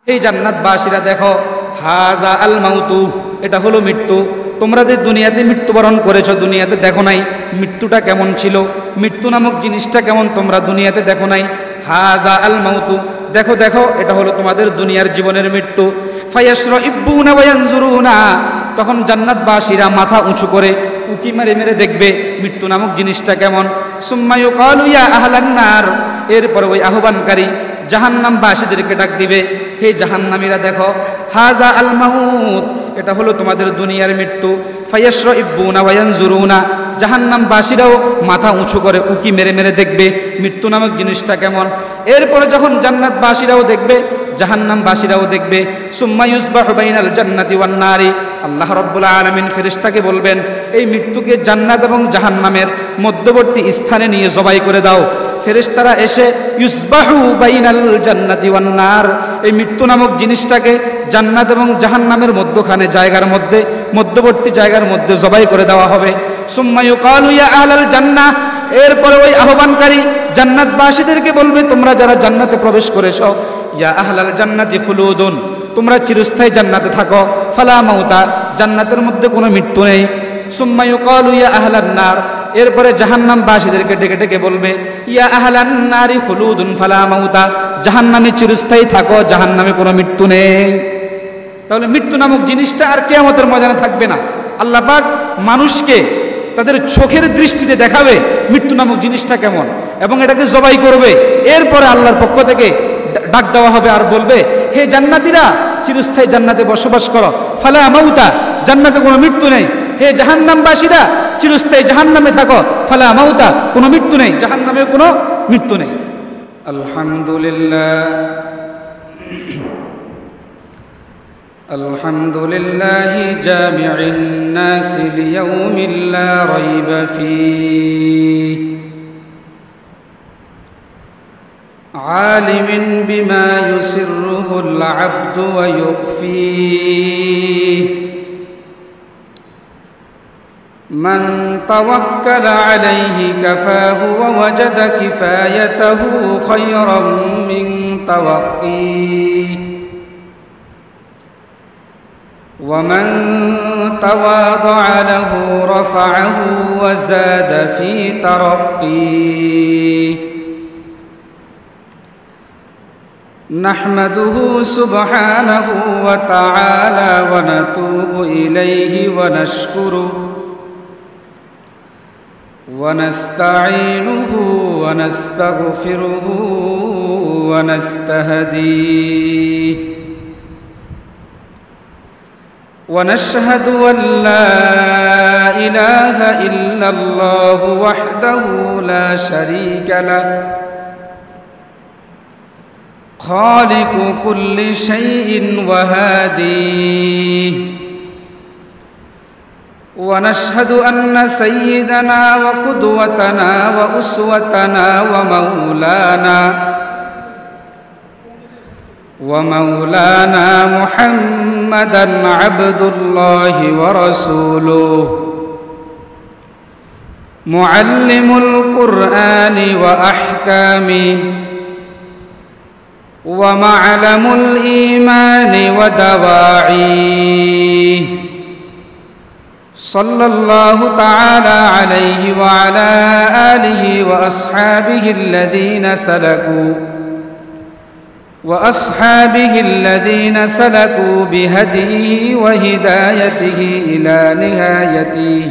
এই জান্নাতবাসীরা দেখো, হাজা আল মাউতু, এটা হলো মৃত্যু। তোমরা যে দুনিয়াতে মৃত্যুবরণ করেছো, দুনিয়াতে দেখো নাই মৃত্যুটা কেমন ছিল, মৃত্যু নামক জিনিসটা কেমন তোমরা দুনিয়াতে দেখো নাই। হাজা আল মাউতু, দেখো দেখো, এটা হলো তোমাদের দুনিয়ার জীবনের মৃত্যু। ফায়াশরাইবুনা ওয়া ইয়ানজুরুনা, তখন জান্নাতবাসীরা মাথা উঁচু করে উকি মেরে মেরে দেখবে মৃত্যু নামক জিনিসটা কেমন। সুম্মা ইউকালু ইয়া আহলান নার, এরপর ওই আহ্বানকারী জাহান্নামবাসীদেরকে ডাক দিবে, হে জাহান্নামীরা দেখো, হাজা আল মাউত, এটা হলো তোমাদের দুনিয়ার মৃত্যু। ফায়াশরাইবুনা ওয়া ইয়ানজুরুনা, জাহান্নামবাসীরাও মাথা উঁচু করে উকি মেরে মেরে দেখবে মৃত্যু নামক জিনিসটা কেমন। এরপরে যখন জান্নাতবাসীরাও দেখবে, জাহান্নামবাসীরাও দেখবে, সুম্মা ইউসবাহু বাইনাল জান্নাতি ওয়ান নারি, আল্লাহ রাব্বুল আলামিন ফেরেশতাকে বলবেন, এই মৃত্যুকে জান্নাত এবং জাহান্নামের মধ্যবর্তী স্থানে নিয়ে জবাই করে দাও। ফেরেশতারা এসে ইউসবাহু বাইনাল জান্নাতি ওয়ান নার, এই মৃত্যু নামক জিনিসটাকে জান্নাত এবং জাহান্নামের মধ্যখানে জায়গার মধ্যে, মধ্যবর্তী জায়গার মধ্যে জবাই করে দেওয়া হবে। সুম্মা ইউকালু ইয়া আহলাল জান্নাহ, এরপরে ওই আহ্বানকারী জান্নাতবাসীদেরকে বলবে, তোমরা যারা জান্নাতে প্রবেশ করেছো, ইয়া আহলাল জান্নাতি খুলুদুন, তোমরা চিরস্থায়ী জান্নাতে থাকো। ফালা মাউতা, জান্নাতের মধ্যে কোনো মৃত্যু নেই। সুম্মা ইউকালু ইয়া আহলান নার, এরপরে জাহান্নামবাসীদেরকে ডেকে ডেকে বলবে, ইয়া আহলান নারি খুলুদুন ফালা মাউতা, জাহান্নামে চিরস্থায়ী থাকো, জাহান্নামে কোনো মৃত্যু নেই। তাহলে মৃত্যু নামক জিনিসটা আর কিয়ামতের ময়দানে থাকবে না। আল্লাহ পাক মানুষকে তাদের চোখের দৃষ্টিতে দেখাবে মৃত্যু নামক জিনিসটা কেমন, এবং এটাকে জবাই করবে। এরপরে আল্লাহর পক্ষ থেকে ডাক দেওয়া হবে আর বলবে, হে জান্নাতীরা, চিরস্থায়ী জান্নাতে বসবাস করো। ফালা মাউতা, জান্নাতে কোনো মৃত্যু নেই। হে জাহান্নামবাসীরা, চিরস্থায়ী জাহান্নামে থাকো। ফালা মাউতা, কোনো মৃত্যু নেই, জাহান্নামে কোনো মৃত্যু নেই। আলহামদুলিল্লাহ, আলহামদুলিল্লাহি জামিউন নাস লিয়াউমিল লা রাইবা ফীহি আলিমিন বিমা ইউসিররুহুল আবদু ওয়া ইউখফীহি মান তাওয়াক্কালা আলাইহি কাফাহু ওয়া ওয়াজাদা কিফায়াতাহু খায়রাম মিন তাওয়াক্কিহি ومن تواضع له رفعه وزاد في ترقيه نحمده سبحانه وتعالى ونتوب إليه ونشكره ونستعينه ونستغفره ونستهديه ونشهد أن لا إله إلا الله وحده لا شريك له خالق كل شيء وهاديه ونشهد أن سيدنا وقدوتنا وأسوتنا ومولانا محمدا عبد الله ورسوله معلم القرآن وأحكامه ومعلم الإيمان ودواعيه صلى الله تعالى عليه وعلى آله وأصحابه الذين سلكوا بهديه وهدايته إلى نهايته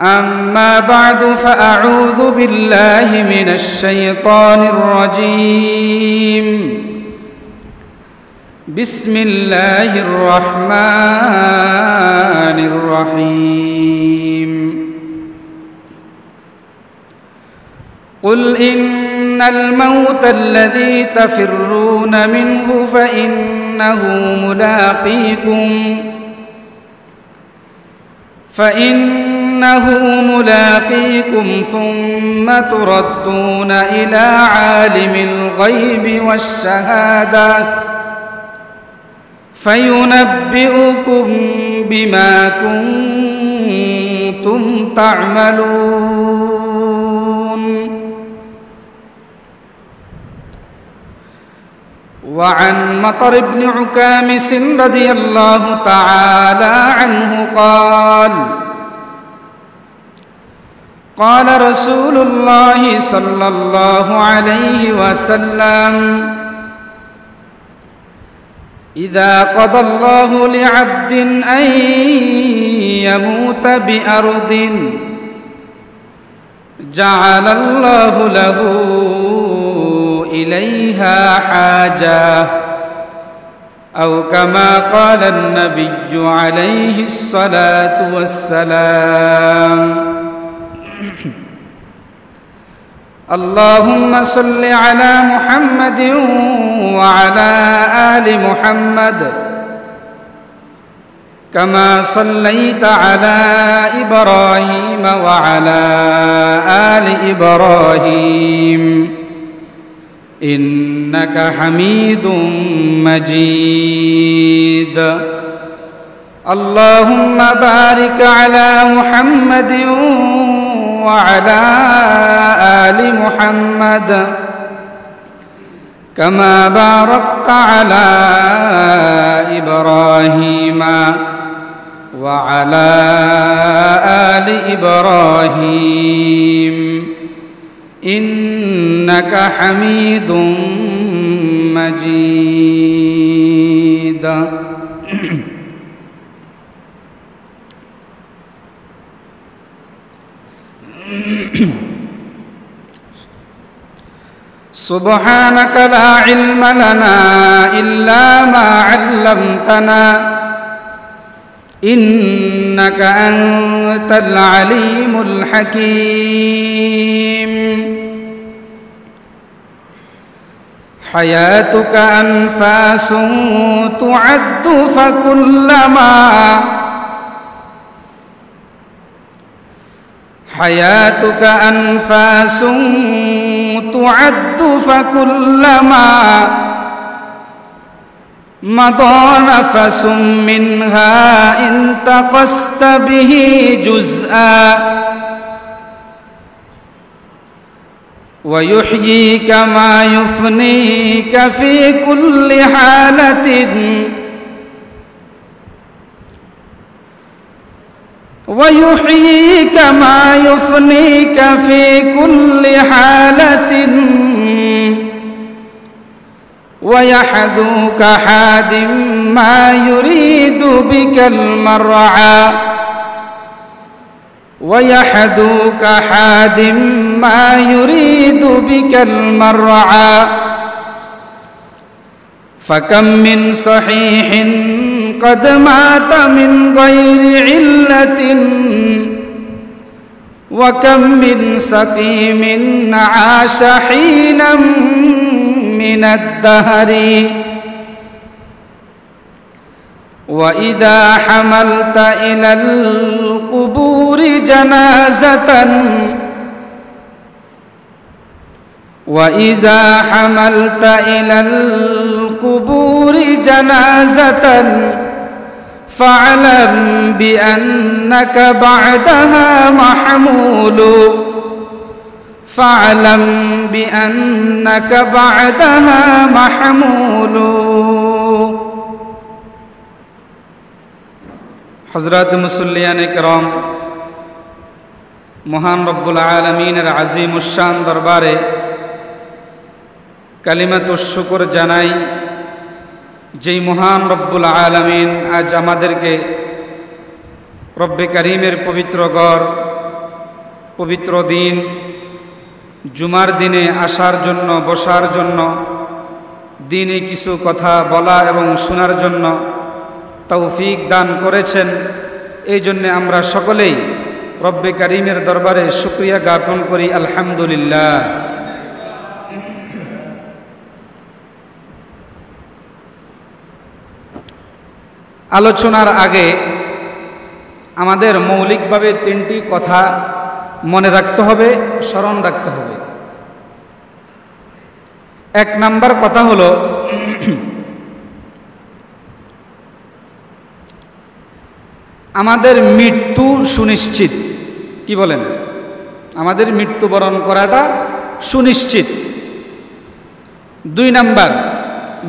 أما بعد فأعوذ بالله من الشيطان الرجيم بسم الله الرحمن الرحيم قل إن الموت الذي تفرون منه فإنه ملاقيكم ثم تردون إلى عالم الغيب والشهادة فينبئكم بما كنتم تعملون وعن مطر بن عكامس رضي الله تعالى عنه قال قال رسول الله صلى الله عليه وسلم إذا قضى الله لعبد أن يموت بأرض جعل الله له إليها حاجة أو كما قال النبي عليه الصلاة والسلام اللهم صل على محمد وعلى آل محمد كما صليت على إبراهيم وعلى آل إبراهيم إنك حميد مجيد اللهم بارك على محمد وعلى آل محمد كما باركت على إبراهيم وعلى آل إبراهيم إنك حميد مجيد سبحانك لا علم لنا إلا ما علمتنا إنك أنت العليم الحكيم حياتك أنفاس تعد فكلما حياتك أنفاس تعد فكلما مضى نفس منها انتقصت به جزءا ويحييك ما يفنيك في كل حالة ويحييك ما يفنيك في كل حالة ويحدوك حاد ما يريد بك المرعى ويحدوك حاد ما يريد بك المرعى فكم من صحيح قد مات من غير علة وكم من سقيم عاش حينا من الدهر وإذا حملت إلى القبور جنازة وإذا حملت إلى القبور جنازة فاعلم بأنك بعدها محمول فاعلم بأنك بعدها محمول حضرات মুসল্লিয়ান کرام মহান রব্বুল আলামিনের আজিমুশ শান দরবারে কালিমাতুশ শুকর জানাই যেই মহান রব্বুল আলামিন আজ আমাদেরকে রব্বে কারীমের পবিত্র ঘর পবিত্র দিন জুমার দিনে আসার জন্য বসার জন্য দিনে কিছু কথা বলা এবং শোনার জন্য তৌফিক দান করেছেন এই জন্য আমরা সকলেই রব্বে কারীমের দরবারে শুকরিয়া জ্ঞাপন করি আলহামদুলিল্লাহ আলোচনার আগে আমাদের মৌলিকভাবে তিনটি কথা মনে রাখতে হবে স্মরণ রাখতে হবে এক নাম্বার কথা হলো আমাদের মৃত্যু সুনিশ্চিত কি বলেন আমাদের মৃত্যুবরণ করাটা সুনিশ্চিত দুই নাম্বার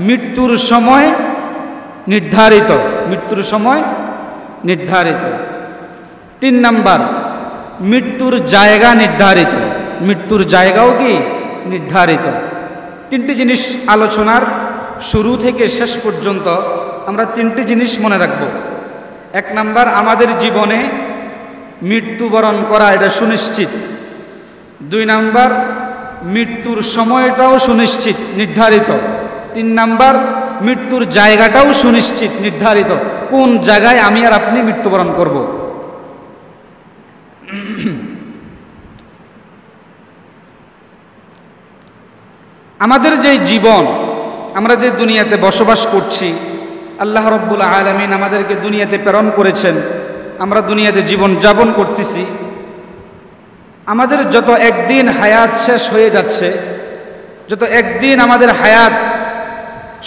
মৃত্যুর সময় নির্ধারিত, মৃত্যুর সময় নির্ধারিত। 3 নাম্বার, মৃত্যুর জায়গা নির্ধারিত, মৃত্যুর জায়গাও কি নির্ধারিত। 3টি জিনিস আলোচনার শুরু থেকে শেষ পর্যন্ত আমরা 3টি জিনিস মনে রাখব। 1 নাম্বার, আমাদের জীবনে মৃত্যুবরণ করা এটা সুনিশ্চিত। 2 নাম্বার, মৃত্যুর সময়টাও সুনিশ্চিত নির্ধারিত। 3 নাম্বার, মৃত্যুর জায়গাটাও সুনিশ্চিত নির্ধারিত, কোন জায়গায় আমি আর আপনি মৃত্যুবরণ করব। আমাদের যে জীবন, আমরা যে দুনিয়াতে বসবাস করছি, আল্লাহ রাব্বুল আলামিন আমাদেরকে দুনিয়াতে প্রেরণ করেছেন, আমরা দুনিয়াতে জীবন যাপন করতেছি। আমাদের যত একদিন হায়াত শেষ হয়ে যাচ্ছে, যত একদিন আমাদের হায়াত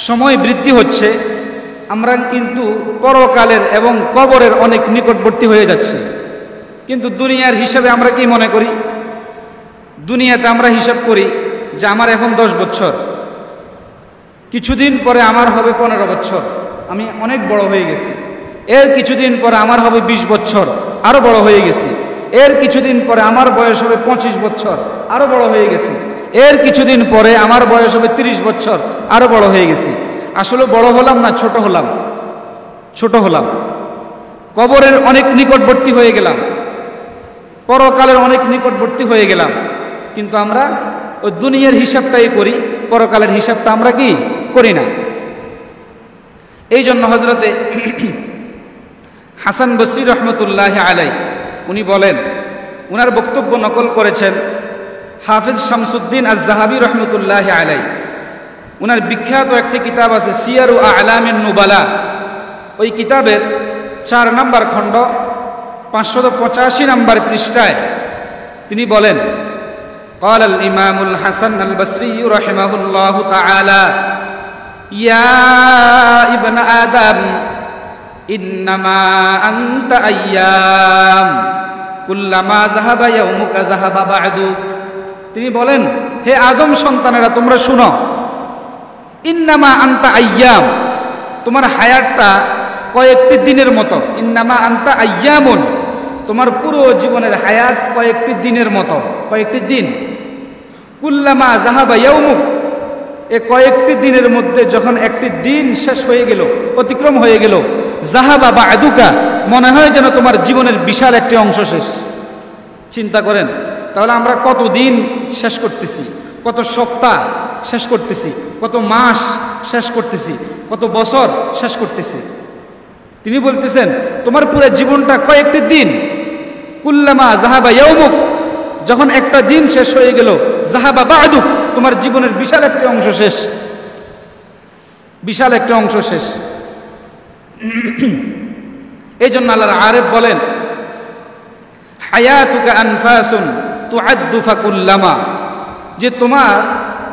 সময় বৃদ্ধি হচ্ছে, আমরা কিন্তু পরকালের এবং কবরের অনেক নিকটবর্তী হয়ে যাচ্ছি। কিন্তু দুনিয়ার হিসাবে আমরা কি মনে করি? দুনিয়াতে আমরা হিসাব করি যে আমার এখন 10 বছর, কিছুদিন পরে আমার হবে 15 বছর, আমি অনেক বড় হয়ে গেছি। এর কিছুদিন পরে আমার হবে 20 বছর, আরও বড় হয়ে গেছি। এর কিছুদিন পরে আমার বয়স হবে 25 বছর, আরও বড় হয়ে গেছি। এর কিছুদিন পরে আমার বয়স হবে 30 বছর, আরও বড় হয়ে গেছি। আসলে বড় হলাম না ছোট হলাম? ছোট হলাম। কবরের অনেক নিকটবর্তী হয়ে গেলাম, পরকালের অনেক নিকটবর্তী হয়ে গেলাম। কিন্তু আমরা ওই দুনিয়ার হিসাবটাই করি, পরকালের হিসাবটা আমরা কি করি না। এই জন্য হজরতে হাসান বসরি রহমতুল্লাহ আলাই উনি বলেন, উনার বক্তব্য নকল করেছেন হাফিজ শামসুদ্দিন আজ-জাহাবি রহমতুল্লাহ আলাই। উনার বিখ্যাত একটি কিতাব আছে সিয়ারু আ'লামিন নুবালা। ওই কিতাবের 4 নম্বর খণ্ড 585 নম্বর পৃষ্ঠায় তিনি বলেন, قال الإمام الحسن البصري رحمه الله تعالى يا ابن آدم إنما أنت أيام كلما ذهب يومك ذهب بعدك। তিনি বলেন, হে আদম সন্তানেরা তোমরা শুনো, ইন্নামা আনতা আইয়াম, তোমার হায়াতটা কয়েকটি দিনের মতো। ইন্নামা আনতা আইয়ামুন, তোমার পুরো জীবনের হায়াত কয়েকটি দিনের মতো, কয়েকটি দিন। কুল্লামা জাহাবা ইয়াউমুক, এ কয়েকটি দিনের মধ্যে যখন একটি দিন শেষ হয়ে গেল, অতিক্রম হয়ে গেল, জাহাবা বা'দুকা, মনে হয় যেন তোমার জীবনের বিশাল একটি অংশ শেষ। চিন্তা করেন তাহলে আমরা কত দিন শেষ করতেছি, কত সপ্তাহ শেষ করতেছি, কত মাস শেষ করতেছি, কত বছর শেষ করতেছি। তিনি বলতেছেন তোমার পুরো জীবনটা কয়েকটি দিন। কুল্লামা জাহাবা ইয়াউমুক, যখন একটা দিন শেষ হয়ে গেল, জাহাবা বা'দুক, তোমার জীবনের বিশাল একটি অংশ শেষ, বিশাল একটা অংশ শেষ। এই জন্য আল্লাহর আরেফ বলেন, হায়াতুকা আনফাসুন তুআদ্দু ফাকুল্লামা, যে তোমার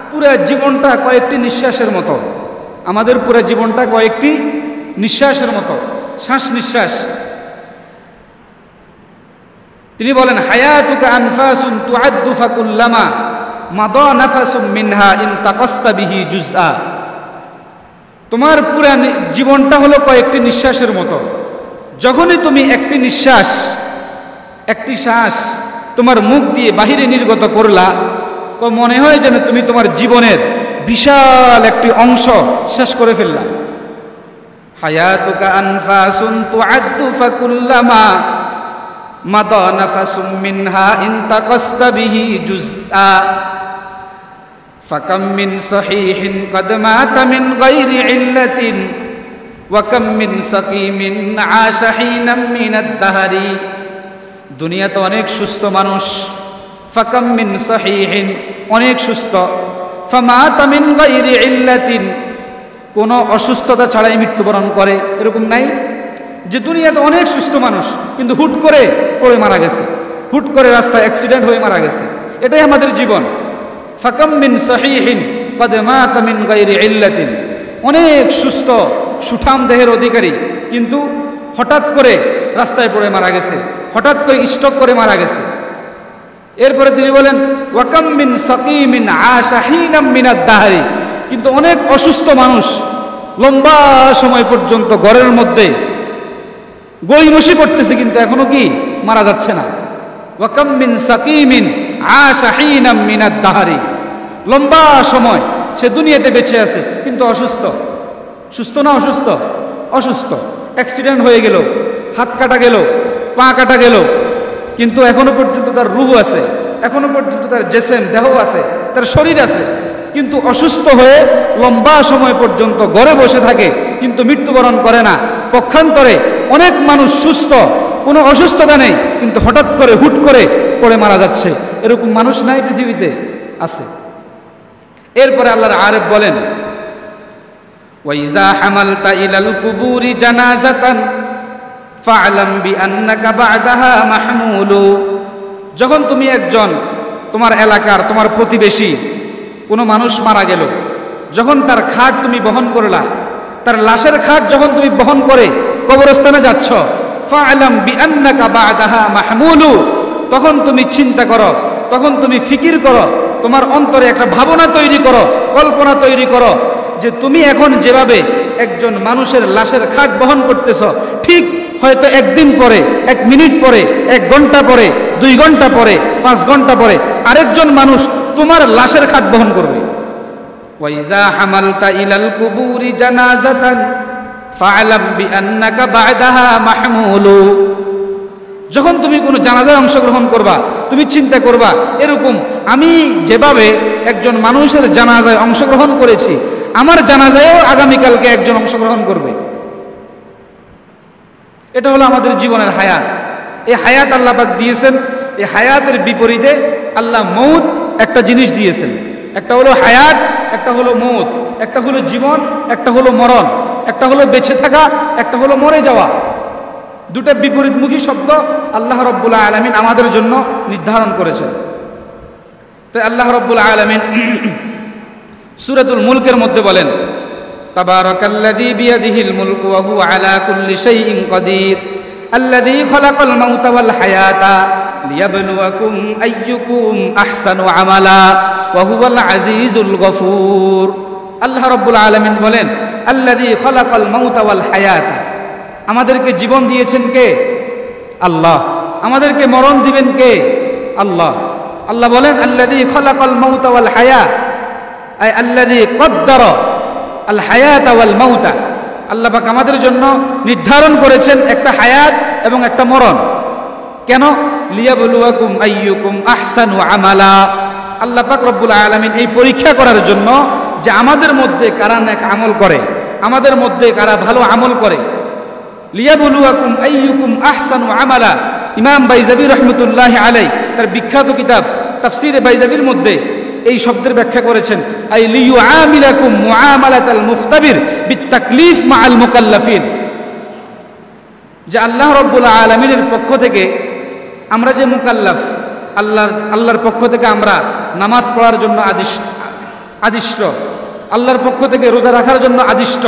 পুরো জীবনটা কয়েকটি নিঃশ্বাসের মতো। আমাদের পুরো জীবনটা কয়েকটি নিঃশ্বাসের মতো, শ্বাস নিঃশ্বাস। তিনি বলেন, হায়াতুকা আনফাসুন তুআদ্দু ফাকুল্লামা মাদা নাফাসুম মিনহা ইন তাকাসতা বিহি জুজআ। তোমার পুরো জীবনটা হলো কয়েকটি নিঃশ্বাসের মতো। যখনই তুমি একটি নিঃশ্বাস, একটি শ্বাস তোমার মুখ দিয়ে বাহিরে নির্গত করলা, তো মনে হয় যেন তুমি তোমার জীবনের বিশাল একটি অংশ শেষ করে ফেললা। হায়াতুকা আনফাসুন তুআদ্দু ফাকুল্লামা মাদা নাফাসুম মিনহা ইন তাকাসতা বিহি জুজআ ফাকাম মিন সহিহিন কদ মাতা মিন গায়রি ইল্লাতিন ওয়া কাম মিন সাকিমিন আশা হিনাম মিনাদ দাহরি। দুনিয়াতে অনেক সুস্থ মানুষ, ফাকাম মিন সহিহিন, অনেক সুস্থ, ফামাতা মিন গায়রি ইল্লাতিন, কোনো অসুস্থতা ছাড়াই মৃত্যুবরণ করে, এরকম নাই? যে দুনিয়াতে অনেক সুস্থ মানুষ কিন্তু হুট করে পড়ে মারা গেছে, হুট করে রাস্তায় অ্যাক্সিডেন্ট হয়ে মারা গেছে। এটাই আমাদের জীবন। ফাকাম মিন সহিহিন কদ মাতা মিন গায়রি ইল্লাতিন, অনেক সুস্থ সুঠাম দেহের অধিকারী কিন্তু হঠাৎ করে রাস্তায় পড়ে মারা গেছে, হঠাৎ করে স্ট্রোক করে মারা গেছে। এরপরে তিনি বলেন, ওয়াকাম মিন সাকিমিন আশা হিনাম মিনাদ দাহরি, কিন্তু অনেক অসুস্থ মানুষ লম্বা সময় পর্যন্ত ঘরের মধ্যে গড়িমসি করতেছে, কিন্তু এখনো কি মারা যাচ্ছে না। ওয়াকাম মিন সাকিমিন আশা হিনাম মিনাদ দাহারি, লম্বা সময় সে দুনিয়াতে বেঁচে আছে কিন্তু অসুস্থ। সুস্থ না অসুস্থ? অসুস্থ। অ্যাক্সিডেন্ট হয়ে গেল, হাত কাটা গেল, পা কাটা গেল, কিন্তু এখনো পর্যন্ত তার রূহ আছে, এখনো পর্যন্ত তার জেসেম দেহ আছে, তার শরীর আছে, কিন্তু অসুস্থ হয়ে লম্বা সময় পর্যন্ত ঘরে বসে থাকে কিন্তু মৃত্যুবরণ করে না। পক্ষান্তরে অনেক মানুষ সুস্থ, কোনো অসুস্থতা নেই, কিন্তু হঠাৎ করে হুট করে পড়ে মারা যাচ্ছে। এরকম মানুষ নাই পৃথিবীতে? আছে। এরপরে আল্লাহর আরেফ বলেন, ওয়াইজা হামালতা ইলাল কুবুরি জানাজাতান ফা'লাম বিআন্নাকা বা'দাহা মাহমুলু, যখন তুমি একজন তোমার এলাকার তোমার প্রতিবেশী কোনো মানুষ মারা গেল, যখন তার খাট তুমি বহন করলা, তার লাশের খাট যখন তুমি বহন করে কবরস্থানে যাচ্ছ, ফা'লাম বিআন্নাকা বা'দাহা মাহমুলু, তখন তুমি চিন্তা করো, তখন তুমি ফিকির করো, তোমার অন্তরে একটা ভাবনা তৈরি করো, কল্পনা তৈরি করো যে তুমি এখন যেভাবে একজন মানুষের লাশের খাট বহন করতেছ, ঠিক হয়তো একদিন পরে, 1 মিনিট পরে, 1 ঘন্টা পরে, 2 ঘন্টা পরে, 5 ঘন্টা পরে আরেকজন মানুষ তোমার লাশের খাট বহন করবে। ওয়াইজা হামালতা ইলাল কুবুরি জানাজাতান ফা'লাম বিআন্নাকা বা'দাহা মাহমুলু, যখন তুমি কোনো জানাজায় অংশগ্রহণ করবা তুমি চিন্তা করবা এরকম আমি যেভাবে একজন মানুষের জানাজায় অংশগ্রহণ করেছি, আমার জানাজায়ও আগামীকালকে একজন অংশগ্রহণ করবে। এটা হলো আমাদের জীবনের হায়াত। এই হায়াত আল্লাহ পাক দিয়েছেন। এই হায়াতের বিপরীতে আল্লাহ মৌত একটা জিনিস দিয়েছেন। একটা হলো হায়াত, একটা হলো মৌত, একটা হলো জীবন, একটা হলো মরণ, একটা হলো বেঁচে থাকা, একটা হলো মরে যাওয়া। দুটো বিপরীতমুখী শব্দ আল্লাহ রাব্বুল আলামিন আমাদের জন্য নির্ধারণ করেছেন। তাই আল্লাহ রাব্বুল আলামিন সূরাতুল মুলকের মধ্যে বলেন, তাবারাকাল্লাযী বিয়াদিহিল মুলকু ওয়া হুয়া আলা কুল্লি শাইইন কাদির আল্লাযী খালাকাল মাউতা ওয়াল হায়াতা লিয়াবলুয়াকুম আইয়ুকুম আহসানু আমালা ওয়া হুয়াল আজিজুল গফুর। আল্লাহ রাব্বুল আলামিন বলেন, আল্লাযী খালাকাল মাউতা ওয়াল হায়াতা, আমাদেরকে জীবন দিয়েছেন কে? আল্লাহ। আমাদেরকে মরণ দিবেন কে? আল্লাহ। আল্লাহ বলেন, আল্লাযী খালাকাল মাউতা ওয়াল হায়া, আই আল্লাযী কদ্দারা আল হায়াতা ওয়াল মাউতা। আল্লাহ পাক আমাদের জন্য নির্ধারণ করেছেন একটা হায়াত এবং একটা মরণ। কেন? লিয়াবলুয়াকুম আইয়ুকুম আহসানু আমালা। আল্লাহ পাক রব্বুল আলামিন এই পরীক্ষা করার জন্য যে আমাদের মধ্যে কারা নেক আমল করে, আমাদের মধ্যে কারা ভালো আমল করে। লিয়াবলুয়াকুম আইয়ুকুম আহসানু আমালা। ইমাম বাইজাবি রহমতুল্লাহ আলাই তার বিখ্যাত কিতাব তাফসিরে বাইজাবির মধ্যে এই শব্দের ব্যাখ্যা করেছেন, আই লিয়ুআমিলাকুম মুআমালাতাল মুখতাবির বিত্তাকলিফ মাআল মুকাল্লাফিন, যে আল্লাহ রাব্বুল আলামিনের পক্ষ থেকে আমরা যে মুকাল্লাফ, আল্লাহর পক্ষ থেকে আমরা নামাজ পড়ার জন্য আদিষ্ট, আল্লাহর পক্ষ থেকে রোজা রাখার জন্য আদিষ্ট,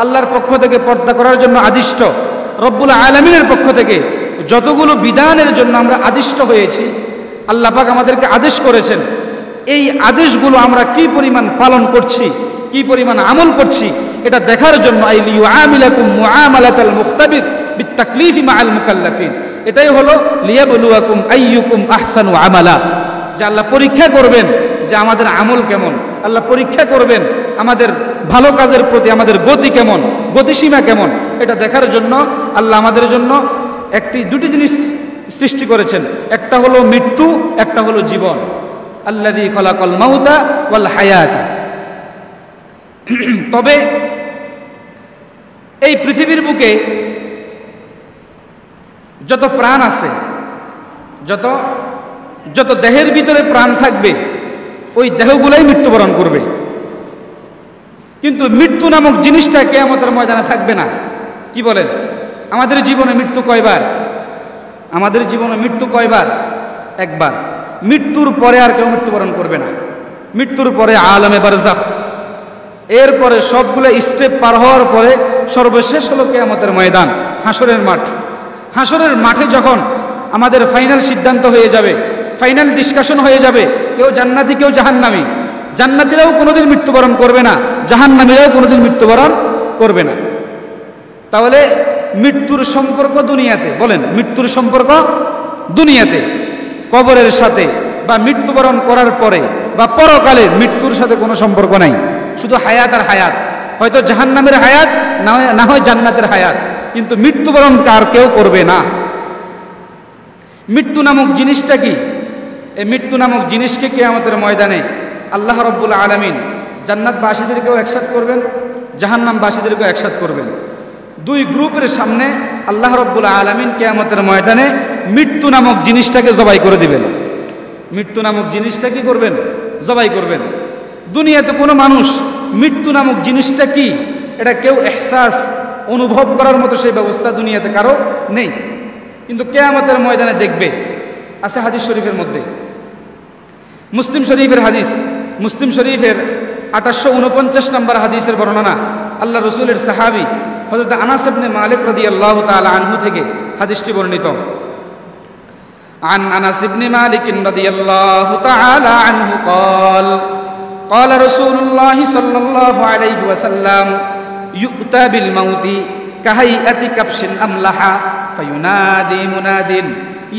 আল্লাহর পক্ষ থেকে পর্দা করার জন্য আদিষ্ট, রব্বুল আলামিনের পক্ষ থেকে যতগুলো বিধানের জন্য আমরা আদিষ্ট হয়েছি, আল্লাহ পাক আমাদেরকে আদেশ করেছেন, এই আদেশগুলো আমরা কি পরিমাণ পালন করছি, কি পরিমাণ আমল করছি, এটা দেখার জন্য আই লিয়ুআমিলাকুম মুআমালাতাল মুখতাবির বিত্তাকলিফি মাআল মুকাল্লাফিন। এটাই হলো লিয়াবলুয়াকুম আইয়ুকুম আহসানু আমালা, যে আল্লাহ পরীক্ষা করবেন যে আমাদের আমল কেমন, আল্লাহ পরীক্ষা করবেন আমাদের ভালো কাজের প্রতি আমাদের গতি কেমন, গতিসীমা কেমন। এটা দেখার জন্য আল্লাহ আমাদের জন্য দুটি জিনিস সৃষ্টি করেছেন, একটা হলো মৃত্যু, একটা হলো জীবন। আল্লাযী খালাকাল মাউতা ওয়াল হায়াতা। তবে এই পৃথিবীর বুকে যত প্রাণ আছে, যত দেহের ভিতরে প্রাণ থাকবে, ওই দেহগুলাই মৃত্যুবরণ করবে। কিন্তু মৃত্যু নামক জিনিসটা কিয়ামতের ময়দানে থাকবে না। কি বলেন? আমাদের জীবনে মৃত্যু কয়বার? আমাদের জীবনে মৃত্যু কয়বার? একবার। মৃত্যুর পরে আর কেউ মৃত্যুবরণ করবে না। মৃত্যুর পরে আলমে বারজাখ, এরপরে সবগুলো স্টেপ পার হওয়ার পরে সর্বশেষ হলো কিয়ামতের ময়দান, হাসরের মাঠ। হাসরের মাঠে যখন আমাদের ফাইনাল সিদ্ধান্ত হয়ে যাবে, ফাইনাল ডিসকাশন হয়ে যাবে, কেউ জান্নাতি কেউ জাহান্নামী, জান্নাতীরাও কোনোদিন মৃত্যুবরণ করবে না, জাহান্নামীরাও কোনোদিন মৃত্যুবরণ করবে না। তাহলে মৃত্যুর সম্পর্ক দুনিয়াতে, বলেন মৃত্যুর সম্পর্ক দুনিয়াতে কবরের সাথে বা মৃত্যুবরণ করার পরে বা পরকালে মৃত্যুর সাথে কোনো সম্পর্ক নাই, শুধু হায়াত আর হায়াত। হয়তো জাহান্নামের হায়াত, না হয় জান্নাতের হায়াত, কিন্তু মৃত্যুবরণ আর কেউ করবে না। মৃত্যু নামক জিনিসটা কি? এই মৃত্যু নামক জিনিসকে কিয়ামতের ময়দানে আল্লাহ রাব্বুল আলামিন জান্নাতবাসীদেরকেও একসাথ করবেন, জাহান্নামবাসীদেরকেও একসাথ করবেন। দুই গ্রুপের সামনে আল্লাহ রাব্বুল আলামিন কিয়ামতের ময়দানে মৃত্যু নামক জিনিসটাকে জবাই করে দিবেন। মৃত্যু নামক জিনিসটা কি করবেন? জবাই করবেন। দুনিয়াতে কোনো মানুষ মৃত্যু নামক জিনিসটা কি এটা কেউ এহসাস অনুভব করার মতো সেই ব্যবস্থা দুনিয়াতে কারো নেই, কিন্তু কিয়ামতের ময়দানে দেখবে। আছে হাদিস শরীফের মধ্যে, মুসলিম শরীফের হাদিস, মুসলিম শরীফের 849 নম্বর হাদিসের বর্ণনা। আল্লাহ রসুলের সাহাবী হযরত আনাস ইবনে মালিক রাদিয়াল্লাহু তাআলা আনহু থেকে হাদিসটি বর্ণিত। عن أنس بن مالك رضي الله تعالى عنه قال قال رسول الله صلى الله عليه وسلم يؤتى بالموت كهيئة كبش أملح فينادي مناد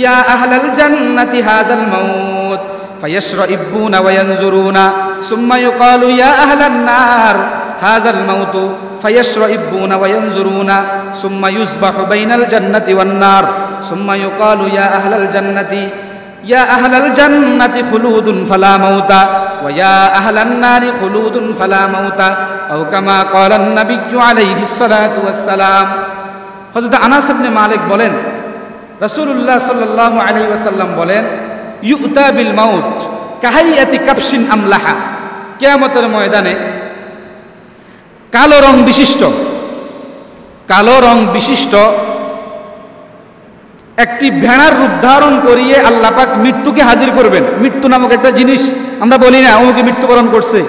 يا أهل الجنة هذا الموت فيشرئبون وينظرون ثم يقال يا أهل النار هذا الموت فيشرئبون وينظرون ثم يذبح بين الجنة والنار ثم يقال يا أهل الجنة خلود فلا موت ويا أهل النار خلود فلا موت أو كما قال النبي عليه الصلاة والسلام। হযরত আনাস ইবনে মালিক বলেন, রাসূলুল্লাহ সাল্লাল্লাহু আলাইহি ওয়াসাল্লাম বলেন, ইউতা বিল মাউত কাহাইয়াতি কাবশিন আমলাহা, কিয়ামতের ময়দানে কালো রং বিশিষ্ট একটি ভেড়ার রূপ ধারণ করিয়ে আল্লাহ পাক মৃত্যুকে হাজির করবেন। মৃত্যু নামক একটা জিনিস আমরা বলি না অমুকে মৃত্যুবরণ করছে,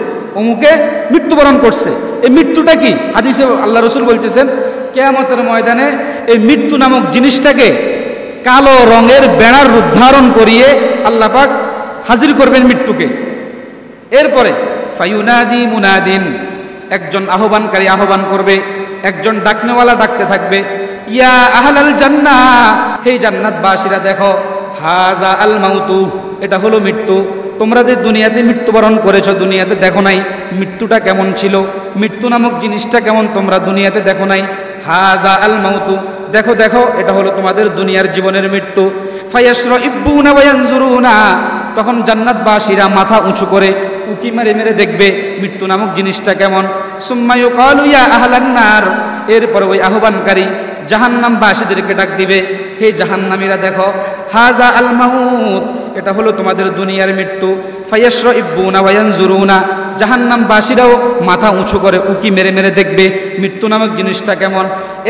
অমুকে মৃত্যুবরণ করছে। এই মৃত্যুটা কি? হাদিসে আল্লাহ রসুল বলতেছেন কিয়ামতের ময়দানে এই মৃত্যু নামক জিনিসটাকে কালো রঙের ভেড়ার রূপ ধারণ করিয়ে আল্লাহ পাক হাজির করবেন মৃত্যুকে। এরপরে ফায়ুনাদি মুনাদিন, একজন আহ্বানকারী আহ্বান করবে, একজন ডাকনেওয়ালা ডাকতে থাকবে, ইয়া আহলাল জান্নাহ, হে জান্নাতবাসীরা দেখো, হাযা আল মাউতু, এটা হলো মৃত্যু। তোমরা যে দুনিয়াতে মৃত্যুবরণ করেছো, দুনিয়াতে দেখো নাই মৃত্যুটা কেমন ছিল, মৃত্যু নামক জিনিসটা কেমন তোমরা দুনিয়াতে দেখো নাই। হাযা আল মাউতু, দেখো দেখো, এটা হলো তোমাদের দুনিয়ার জীবনের মৃত্যু। ফায়াশরাইবুনা ওয়া ইয়ানজুরুনা, তখন জান্নাতবাসীরা মাথা উঁচু করে উকি মেরে মেরে দেখবে মৃত্যু নামক জিনিসটা কেমন। সুম্মা ইউকালু ইয়া আহলান নার, এরপরে ওই আহ্বানকারী জাহান্নামবাসীদেরকে ডাক দিবে, হে জাহান্নামীরা দেখো, হাযা আল মাউত, এটা হলো তোমাদের দুনিয়ার মৃত্যু। ফায়াশরাইবুনা ওয়া ইয়ানজুরুনা, জাহান্নামবাসীরাও মাথা উঁচু করে উকি মেরে মেরে দেখবে মৃত্যু নামক জিনিসটা কেমন।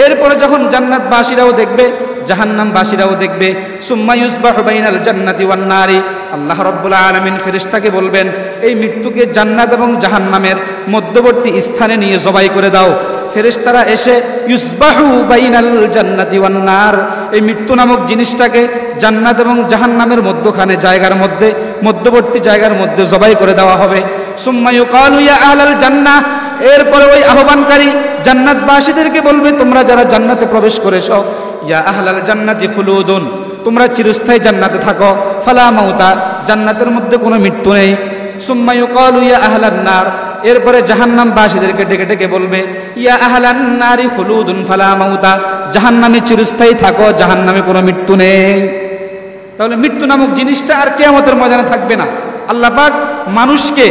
এরপরে যখন জান্নাতবাসীরাও দেখবে, জাহান্নামবাসীরাও দেখবে, সুম্মা ইউযবাহু বাইনাল জান্নাতি ওয়ান নারি, আল্লাহ রাব্বুল আলামিন ফেরেশতাকে বলবেন, এই মৃত্যুকে জান্নাত এবং জাহান্নামের মধ্যবর্তী স্থানে নিয়ে জবাই করে দাও। ফেরেশতারা এসে ইউযবাহু বাইনাল জান্নাতি ওয়ান নার, এই মৃত্যু নামক জিনিসটাকে জান্নাত এবং জাহান্নামের মধ্যখানে জায়গার মধ্যে, মধ্যবর্তী জায়গার মধ্যে জবাই করে দেওয়া হবে। সুম্মা ইউকালু ইয়া আহলাল জান্নাহ, এরপরে ওই আহ্বানকারী জান্নাতবাসীদেরকে বলবে, তোমরা যারা জান্নাতে প্রবেশ করেছো, ইয়া আহলাল জান্নাতি খুলুদুন, তোমরা চিরস্থায়ী জান্নাতে থাকো। ফালা মাউতা, জান্নাতের মধ্যে কোনো মৃত্যু নেই। সুম্মা ইউকালু ইয়া আহলান নার, এরপরে জাহান্নামবাসীদেরকে ডেকে ডেকে বলবে, ইয়া আহলান নারি খুলুদুন ফালা মাউতা, জাহান্নামে চিরস্থায়ী থাকো, জাহান্নামে কোনো মৃত্যু নেই। তাহলে মৃত্যু নামক জিনিসটা আর কিয়ামতের ময়দানে থাকবে না। আল্লাহ পাক মানুষকে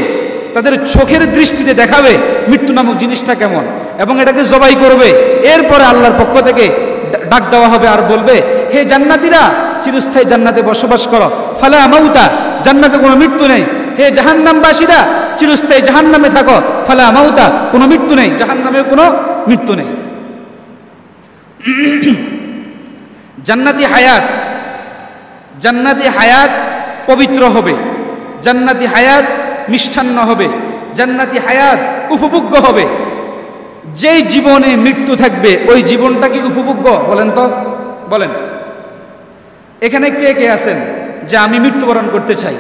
তাদের চোখের দৃষ্টিতে দেখাবে মৃত্যু নামক জিনিসটা কেমন, এবং এটাকে জবাই করবে। এরপরে আল্লাহর পক্ষ থেকে ডাক দেওয়া হবে আর বলবে, হে জান্নাতীরা, চিরস্থায়ী জান্নাতে বসবাস করো। ফালা মাউতা, জান্নাতে কোনো মৃত্যু নেই। হে জাহান্নামবাসীরা, চিরস্থায়ী জাহান্নামে থাকো। ফালা মাউতা, কোনো মৃত্যু নেই, জাহান্নামে কোনো মৃত্যু নেই। জান্নাতি হায়াত, জান্নাতি হায়াত পবিত্র হবে, জান্নাতি হায়াত মিষ্টান্ন হবে, জান্নাতি হায়াত উপভোগ্য হবে। যেই জীবনে মৃত্যু থাকবে ওই জীবনটা কি উপভোগ্য? বলেন তো, বলেন। এখানে কে কে আছেন যে আমি মৃত্যুবরণ করতে চাই?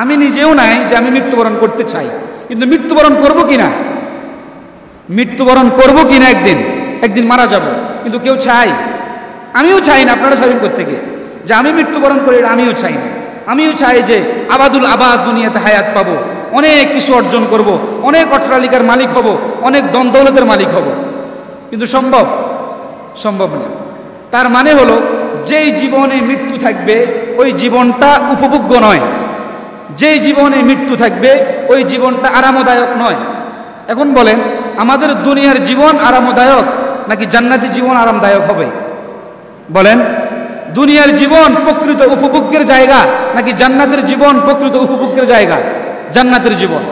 আমি নিজেও নাই যে আমি মৃত্যুবরণ করতে চাই, কিন্তু মৃত্যুবরণ করব কিনা, মৃত্যুবরণ করব কিনা, একদিন মারা যাব, কিন্তু কেউ চাই, আমিও চাই না। আপনারা চাইবেন কোত্থেকে যে আমি মৃত্যুবরণ করি? এটা আমিও চাই না। আমিও চাই যে আবাদুল আবাদ দুনিয়াতে হায়াত পাবো, অনেক কিছু অর্জন করব, অনেক অট্টালিকার মালিক হব, অনেক দৌলতের মালিক হব, কিন্তু সম্ভব না। তার মানে হলো যেই জীবনে মৃত্যু থাকবে ওই জীবনটা উপভোগ্য নয়, যেই জীবনে মৃত্যু থাকবে ওই জীবনটা আরামদায়ক নয়। এখন বলেন, আমাদের দুনিয়ার জীবন আরামদায়ক নাকি জান্নাতি জীবন আরামদায়ক হবে? বলেন, দুনিয়ার জীবন প্রকৃত উপভোগ্যের জায়গা নাকি জান্নাতের জীবন প্রকৃত উপভোগ্যের জায়গা? জান্নাতের জীবন।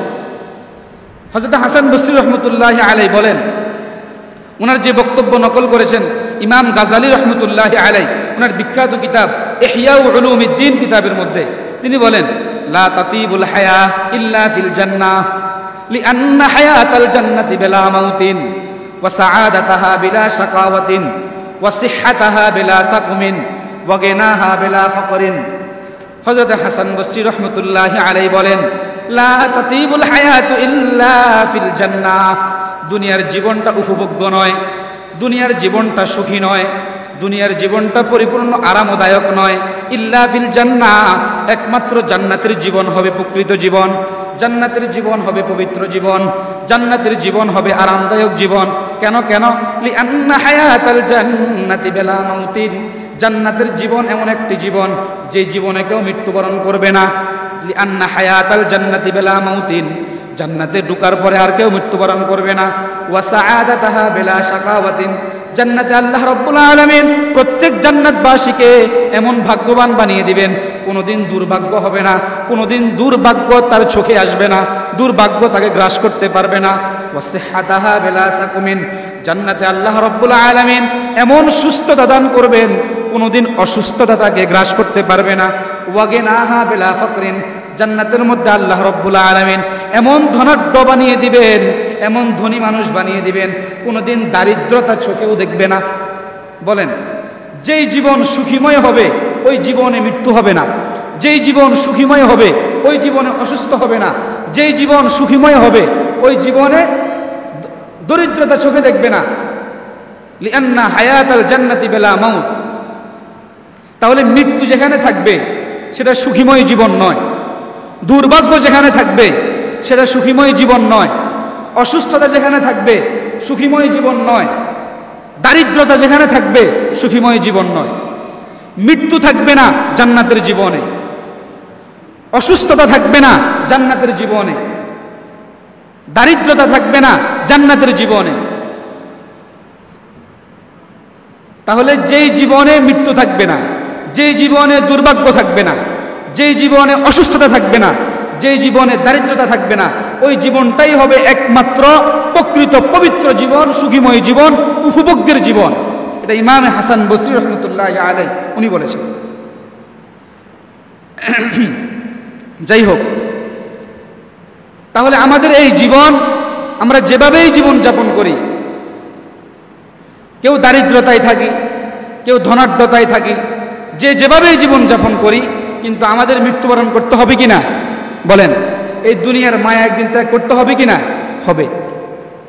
হযরত হাসান বসরি রহমতুল্লাহি আলাইহি বলেন, ওনার যে বক্তব্য নকল করেছেন ইমাম গাজালি রহমতুল্লাহি আলাইহি ওনার বিখ্যাত কিতাব ইহয়া উলুমিদ্দিন কিতাবের মধ্যে, তিনি বলেন, লা তাতিবুল হায়া ইল্লা ফিল জান্নাহ লিআন্না হায়াতাল জান্নাতি বিলা মাউতিন ওয়া সাআদাতাহা বিলা শাকাওয়াতিন ওয়া সিহহাতাহা বিলা সাকমিন ওয়া গিনাহা বিলা ফাকরিন। হযরত হাসান বসরি রহমতুল্লাহি আলাইহি বলেন, লা তাতিবুল হায়াতু ইল্লা ফিল জান্নাহ, দুনিয়ার জীবনটা উপভোগ্য নয়, দুনিয়ার জীবনটা সুখী নয়, দুনিয়ার জীবনটা পরিপূর্ণ আরামদায়ক নয়, ইল্লা ফিল জান্নাহ, একমাত্র জান্নাতের জীবন হবে প্রকৃত জীবন, জান্নাতের জীবন হবে পবিত্র জীবন, জান্নাতের জীবন হবে আরামদায়ক জীবন। কেন? লিআন্না হায়াতাল জান্নাতি বিলা মাউতিন, জান্নাতের জীবন এমন একটি জীবন যে জীবনে কেউ মৃত্যুবরণ করবে না। লিআন্না হায়াতাল জান্নাতি বিলা মাউতিন, জান্নাতে ঢোকার পরে আর কেউ মৃত্যুবরণ করবে না। ওয়া সাআদাতাহা বিলা শাকাওয়াতিন, জান্নাতে আল্লাহ রাব্বুল আলামিন প্রত্যেক জান্নাতবাসীকে এমন ভাগ্যবান বানিয়ে দিবেন, কোনোদিন দুর্ভাগ্য হবে না, কোনোদিন দুর্ভাগ্য তার চোখে আসবে না, দুর্ভাগ্য তাকে গ্রাস করতে পারবে না। ওয়া সিহহাতাহা বিলা সাকমিন, জান্নাতে আল্লাহ রাব্বুল আলামিন এমন সুস্থতা দান করবেন, কোনোদিন অসুস্থতা তাকে গ্রাস করতে পারবে না। ওয়া গিনাহা বিলা ফাকরিন, জান্নাতের মধ্যে আল্লাহ রাব্বুল আলামিন এমন ধনাঢ্য বানিয়ে দিবেন, এমন ধনী মানুষ বানিয়ে দিবেন, কোনোদিন দারিদ্রতা চোখেও দেখবে না। বলেন, যেই জীবন সুখীময় হবে ওই জীবনে মৃত্যু হবে না, যেই জীবন সুখীময় হবে ওই জীবনে অসুস্থ হবে না, যেই জীবন সুখীময় হবে ওই জীবনে দরিদ্রতা চোখে দেখবে না। লিআন্না হায়াতাল জান্নাতি বিলা মাউত, তাহলে মৃত্যু যেখানে থাকবে সেটা সুখীময় জীবন নয়, দুর্ভাগ্য যেখানে থাকবে সেটা সুখীময় জীবন নয়, অসুস্থতা যেখানে থাকবে সুখীময় জীবন নয়, দারিদ্রতা যেখানে থাকবে সুখীময় জীবন নয়। মৃত্যু থাকবে না জান্নাতের জীবনে, অসুস্থতা থাকবে না জান্নাতের জীবনে, দারিদ্রতা থাকবে না জান্নাতের জীবনে। তাহলে যেই জীবনে মৃত্যু থাকবে না, যেই জীবনে দুর্ভাগ্য থাকবে না, যেই জীবনে অসুস্থতা থাকবে না, যেই জীবনে দারিদ্রতা থাকবে না, ওই জীবনটাই হবে একমাত্র প্রকৃত পবিত্র জীবন, সুখীময় জীবন, উপভোগ্যের জীবন। এটা ইমাম হাসান বসরি রহমতুল্লাহি আলাইহি উনি বলেছেন। যাই হোক, তাহলে আমাদের এই জীবন আমরা যেভাবেই জীবন যাপন করি, কেউ দারিদ্রতায় থাকি, কেউ ধনাঢ্যতায় থাকি, যেভাবেই জীবন যাপন করি, কিন্তু আমাদের মৃত্যুবরণ করতে হবে কিনা? বলেন, এই দুনিয়ার মায়া একদিন ত্যাগ করতে হবে কিনা? হবে।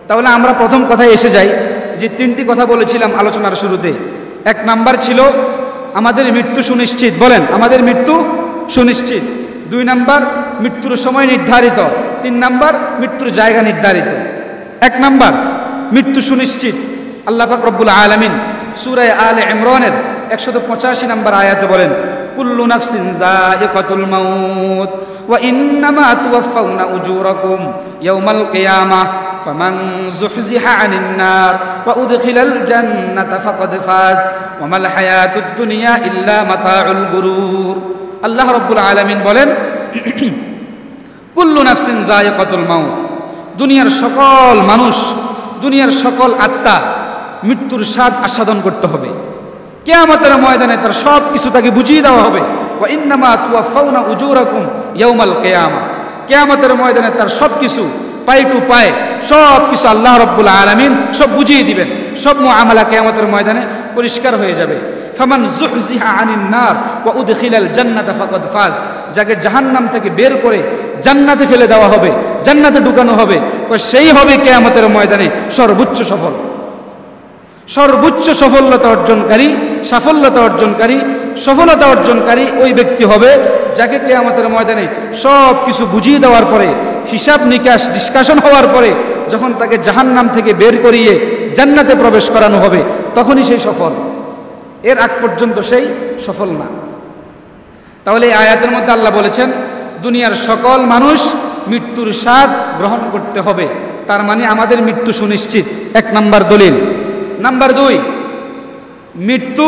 তাহলে আমরা প্রথম কথায় এসে যাই, যে তিনটি কথা বলেছিলাম আলোচনার শুরুতে। এক নাম্বার ছিল আমাদের মৃত্যু সুনিশ্চিত। বলেন, আমাদের মৃত্যু সুনিশ্চিত। 2 নাম্বার, মৃত্যুর সময় নির্ধারিত। 3 নাম্বার, মৃত্যুর জায়গা নির্ধারিত। 1 নাম্বার, মৃত্যু সুনিশ্চিত। আল্লাহ পাক রব্বুল আলামিন সূরা আলে ইমরানের 185 নম্বর আয়াতে বলেন, কুল্লু নাফসিন যায়িকাতুল মাউত ওয়া ইন্নামা তুওয়াফাউনা উজুরাকুম ইয়াওমাল কিয়ামাহ ফামান যুহজিহা আনিন নার ওয়া উদখিলাল জান্নাতা ফাকাদ ফাজ ওয়া মাল হায়াতুদ দুনিয়া ইল্লা মাতাউল গুরুর। আল্লাহ রাব্বুল আলামিন বলেন, কুল্লু নাফসিন যায়িকাতুল মাউত, দুনিয়ার সকল মানুষ, দুনিয়ার সকল আত্মা মৃত্যুর স্বাদ আস্বাদন করতে হবে। কিয়ামতের ময়দানে তার সব কিছু তাকে বুঝিয়ে দেওয়া হবে। ওয়া ইন্নামা তুওয়াফাউনা উজুরাকুম ইয়াউমাল কিয়ামা, কিয়ামতের ময়দানে তার সব কিছু পাই টু পাই সব কিছু আল্লাহ রাব্বুল আলামিন সব বুঝিয়ে দিবেন, সব মুআমালা কিয়ামতের ময়দানে পরিষ্কার হয়ে যাবে। ফামান যুহজিহা আনিন নার ওয়া উদখিলাল জান্নাতা ফাকাদ ফাজ, যাকে জাহান্নাম থেকে বের করে জান্নাতে ফেলে দেওয়া হবে, জান্নাতে ঢুকানো হবে, সেই হবে কিয়ামতের ময়দানে সর্বোচ্চ সফল। সর্বোচ্চ সফলতা অর্জনকারী ওই ব্যক্তি হবে যাকে কিয়ামতের ময়দানে সব কিছু বুঝিয়ে দেওয়ার পরে, হিসাব নিকাশ ডিসকাশন হওয়ার পরে যখন তাকে জাহান্নাম থেকে বের করিয়ে জান্নাতে প্রবেশ করানো হবে, তখনই সেই সফল। এর আগ পর্যন্ত সেই সফল না। তাহলে এই আয়াতের মধ্যে আল্লাহ বলেছেন দুনিয়ার সকল মানুষ মৃত্যুর স্বাদ গ্রহণ করতে হবে, তার মানে আমাদের মৃত্যু সুনিশ্চিত, এক নাম্বার দলিল। নাম্বার 2, মৃত্যু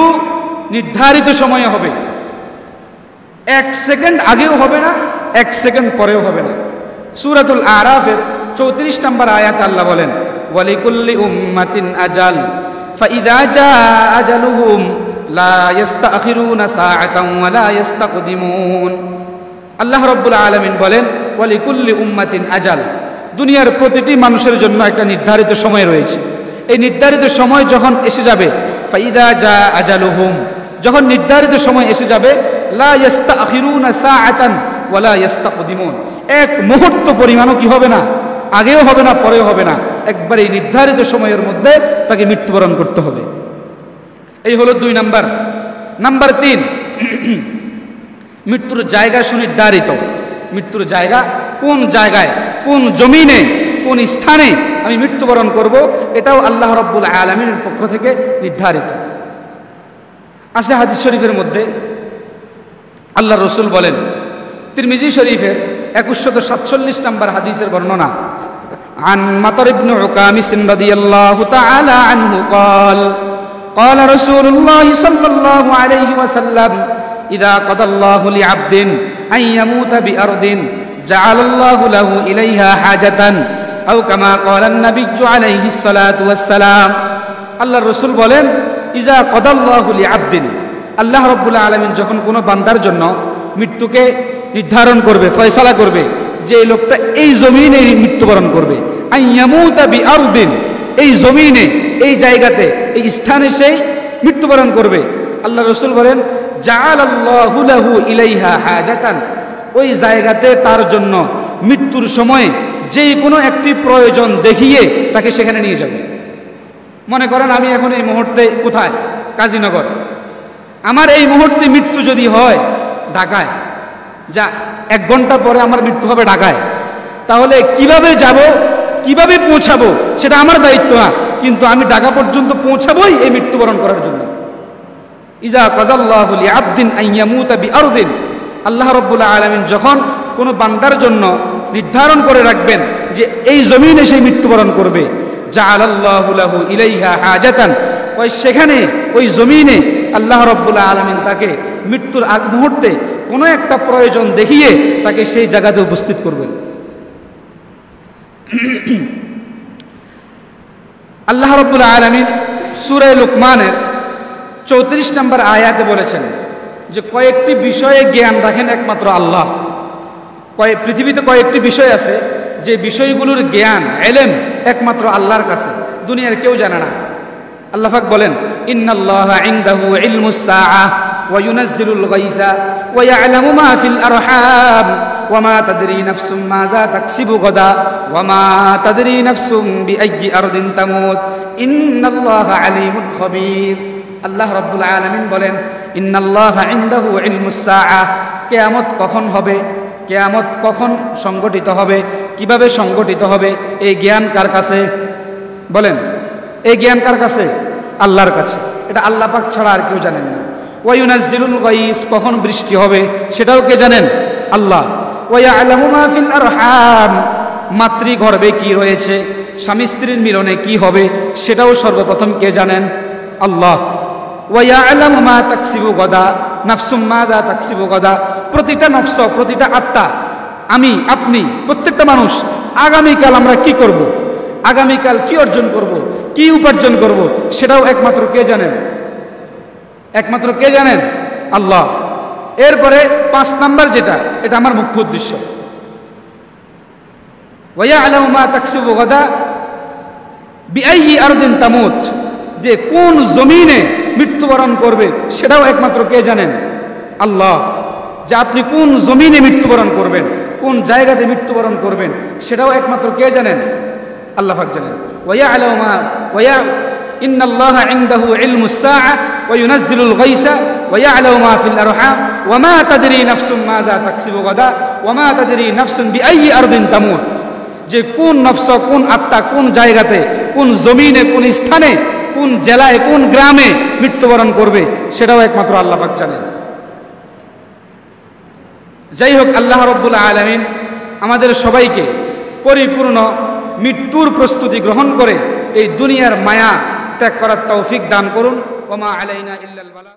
নির্ধারিত সময়ে হবে, 1 সেকেন্ড আগেও হবে না, 1 সেকেন্ড পরেও হবে না। সূরাতুল আরাফের 34 নম্বর আয়াতে আল্লাহ বলেন ওয়ালিকুল্লি উম্মাতিন আজাল ফাইযা জাআ আজালুহুম লা ইস্তাখিরুনা সাআতান ওয়া লা ইস্তাকদিমুন। আল্লাহ রাব্বুল আলামিন বলেন ওয়ালিকুল্লি উম্মাতিন আজাল, দুনিয়ার প্রতিটি মানুষের জন্য একটা নির্ধারিত সময় রয়েছে। এই নির্ধারিত সময় যখন এসে যাবে, ফাইদা জা আজালুহুম, যখন নির্ধারিত সময় এসে যাবে, লা ইস্তাখিরুনা সাআতান ওয়া লা ইস্তাকদিমুন, এক মুহূর্ত পরিমাণও কি হবে না, আগেও হবে না পরেও হবে না, একবারে নির্ধারিত সময়ের মধ্যে তাকে মৃত্যুবরণ করতে হবে। এই হলো 2 নাম্বার। নাম্বার 3, মৃত্যুর জায়গা সুনির্ধারিত। মৃত্যুর জায়গা কোন জায়গায়, কোন জমিনে, কোন স্থানে আমি মৃত্যুবরণ করব, এটাও আল্লাহ রাব্বুল আলামিনের পক্ষ থেকে নির্ধারিত আছে। হাদিস শরীফের মধ্যে আল্লাহ রসুল বলেন, তিরমিজি শরীফের 2147 নম্বর হাদিসের বর্ণনা, আন মাতার ইবনে উকামিস রাদিয়াল্লাহু তাআলা আনহু قال قال رسول الله صلى الله عليه وسلم إذا قضى الله لعبد أن يموت بأرض جعل الله له إليها حاجة أو كما قال النبي عليه الصلاة والسلام। আল্লাহ রসুল বলেন ইজা কদাল্লাহু লিআবদিন, আল্লাহ রাব্বুল আলামিন যখন কোনো বান্দার জন্য মৃত্যুকে নির্ধারণ করবে, ফয়সালা করবে যে এই লোকটা এই জমিনে মৃত্যুবরণ করবে, আইয়ামুতা বিআরদিন, এই জমিনে, এই জায়গাতে, এই স্থানে সেই মৃত্যুবরণ করবে, আল্লাহ রসুল বলেন জাআলাল্লাহু লাহু ইলাইহা হাজাতান, ওই জায়গাতে তার জন্য মৃত্যুর সময়ে যে কোনো একটি প্রয়োজন দেখিয়ে তাকে সেখানে নিয়ে যাবে। মনে করেন আমি এখন এই মুহূর্তে কোথায়, কাজীনগর, আমার এই মুহূর্তে মৃত্যু যদি হয় ঢাকায়, যা 1 ঘন্টা পরে আমার মৃত্যু হবে ঢাকায়, তাহলে কিভাবে যাব, কিভাবে পৌঁছাবো সেটা আমার দায়িত্ব না, কিন্তু আমি ঢাকা পর্যন্ত পৌঁছাবোই এই মৃত্যুবরণ করার জন্য। ইজা কাযাল্লাহু লিআবদিন আন ইয়ামুতা বিআরদিন, আল্লাহ রাব্বুল আলামিন যখন কোনো বান্দার জন্য নির্ধারণ করে রাখবেন যে এই জমিনে সেই মৃত্যুবরণ করবে, জাআলাল্লাহু লাহু ইলাইহা হাজাতান, ওই সেখানে ওই জমিনে আল্লাহ রাব্বুল আলামিন তাকে মৃত্যুর আগ মুহূর্তে কোনো একটা প্রয়োজন দেখিয়ে তাকে সেই জায়গাতে উপস্থিত করবেন। আল্লাহ রাব্বুল আলামিন সূরা লুকমানের 34 নম্বর আয়াতে বলেছেন যে কয়েকটি বিষয়ে জ্ঞান রাখেন একমাত্র আল্লাহ। পৃথিবীতে কয়েকটি বিষয় আছে যে বিষয়গুলোর জ্ঞান, ইলম একমাত্র আল্লাহর কাছে, দুনিয়ার কেউ জানে না। আল্লাহ পাক বলেন ইন্নাল্লাহা ইনদাহু ইলমুস সাআহ ওয়া ইউনাজ্জিলুল গায়সা ওয়া ইয়ালামু মা ফিল আরহাম ওয়া মা তাদরি নাফসুম মাযা তাকসিবু গাদা ওয়া মা তাদরি নাফসুম বিআইয়ি আরদিন তামুত ইন্নাল্লাহা আলিমুন খাবীর। আল্লাহ রাব্বুল আলামিন বলেন ইন্নাল্লাহা ইনদাহু ইলমুস সাআহ, কিয়ামত কখন হবে, কিয়ামত কখন সংগঠিত হবে, কিভাবে সংগঠিত হবে, এই জ্ঞান কার কাছে? বলেন, এই জ্ঞান কার কাছে? আল্লাহর কাছে। এটা আল্লাহ পাক ছাড়া আর কেউ জানেন না। ওয়া ইউনাজ্জিলুল গায়স, কখন বৃষ্টি হবে সেটাও কে জানেন? আল্লাহ। ওয়া ইয়ালামু মা ফিল আরহাম, মাতৃগর্ভে কি রয়েছে, স্বামী স্ত্রীর মিলনে কি হবে সেটাও সর্বপ্রথম কে জানেন? আল্লাহ। ওয়া ইয়ালামু মা তাকসিবু গাদা নাফসুম মাযা তাকসিবু গাদা, প্রতিটা নফস, প্রতিটা আত্মা, আমি, আপনি, প্রত্যেকটা মানুষ আগামীকাল আমরা কি করব, আগামীকাল কি অর্জন করব, কি উপার্জন করব, সেটাও একমাত্র কে জানেন? একমাত্র কে জানেন? আল্লাহ। এরপরে 5 নাম্বার যেটা, এটা আমার মুখ্য উদ্দেশ্য, ওয়া ইয়ালামু মা তাকসিবু গাদা বিআইয়ি আরদিন তামুত, যে কোন জমিনে মৃত্যুবরণ করবে সেটাও একমাত্র কে জানেন? আল্লাহ। যে আপনি কোন জমিনে মৃত্যুবরণ করবেন, কোন জায়গাতে মৃত্যুবরণ করবেন সেটাও একমাত্র কে জানেন? আল্লাহ পাক জানেন। ইন্নাল্লাহা ইনদাহু ইলমুস সাআ ওয়া ইউনাজ্জিলুল গায়সা ওয়া ইয়া'লামু মা ফিল আরহাম ওয়া মা তাদরি নাফসুম মাযা তাকসিবু গাদা ওয়া মা তাদরি নাফসুন বিআইয়ি আরদিন তামুত। যে কোন নফস, কোন আত্মা কোন জায়গাতে, কোন জমিনে, কোন স্থানে, কোন জেলায়, কোন গ্রামে মৃত্যুবরণ করবে সেটাও একমাত্র আল্লাহ পাক জানেন। যাই হোক, আল্লাহ রাব্বুল আলামিন আমাদের সবাইকে পরিপূর্ণ মৃত্যুর প্রস্তুতি গ্রহণ করে এই দুনিয়ার মায়া ত্যাগ করার তৌফিক দান করুন। ওয়া মা আলাইনা ইল্লাল বালাগ।